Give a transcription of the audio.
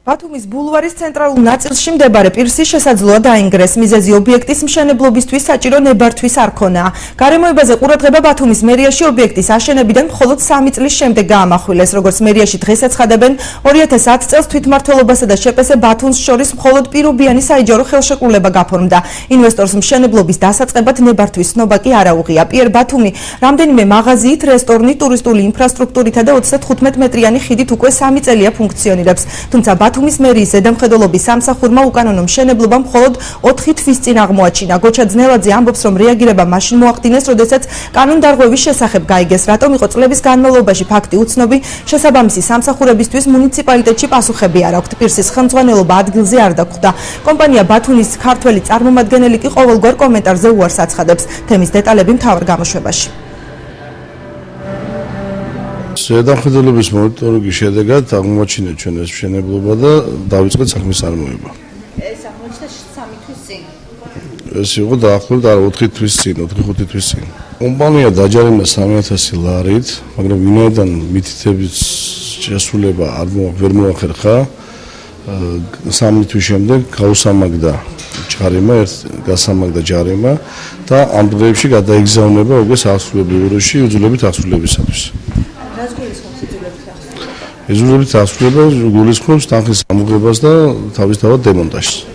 ბათუმის ბულვარის ცენტრალურ ნაწილში მდებარე პირსის შესაძლოა დაინგრეს. მიზეზი ობიექტის მშენებლობისთვის საჭირო ნებართვის არ ქონაა. გარემოებაზე ყურადღება ბათუმის მერიაში ობიექტის აშენებიდან მხოლოდ 3 წლის შემდეგ გაამახვილეს. როგორც მერიაში დღეს ეცხადებენ, 2010 წელს თვითმმართველობასა და შპს ბათუმს შორის მხოლოდ პირობიანი საიჯარო ხელშეკრულება გაფორმდა. ინვესტორს მშენებლობის დასაწყებად ნებართვის ცნობა კი არ აუღია. პიერ ბათუმი რამდენიმე მაღაზიით, რესტორნით, ტურისტული ინფრასტრუქტურითა და 35 მეტრიანი ხიდით უკვე 3 წელია ფუნქციონირებს. თუმცა ბათუმის მერიის ზედამხედველობის სამსახურმა უკანონო მშენებლობა მხოლოდ 4 თვის წინ აღმოაჩინა. გოჩა ძნელაძე ამბობს, რომ რეაგირება მაშინ მოახდინეს, როდესაც კანონდარღვევის შესახებ გაიგეს, რატომ იყო წლების განმავლობაში ფაქტი უცნობი, შესაბამისი სამსახურებისთვის მუნიციპალიტეტში პასუხები არ აქვთ. პირსის ხელმძღვანელობა ადგილზე არ დაგვხვდა. კომპანია ბათუმის ქართველი წარმომადგენელი კი ყოველგვარ კომენტარზე უარს აცხადებს. თემის დეტალები მთავარ გამოშვებაში. ზედამხედველობის მონიტორინგის შედეგად აღმოაჩინა ჩვენ ეს მშენებლობა და დავიწყეთ საქმის წარმოება. ეს აღმოჩნდა 3 თვის წინ. ეს იყო დაახლოებით 4 თვის წინ, 4-5 თვის წინ. კომპანია დაჯარიმა 3000 ლარით, მაგრამ ვინაიდან მითითების შესრულება ვერ მოახერხა, 3 თვის შემდეგ გაუსამაგდა ჯარიმა და ამ დღეებში გადაიგზავნება უკვე სასწავლებელში იძულებით აღსრულებისათვის. იძულებით აღსრულება გულისხმობს თანხის ამოღებას და თავისთავად დემონტაჟს.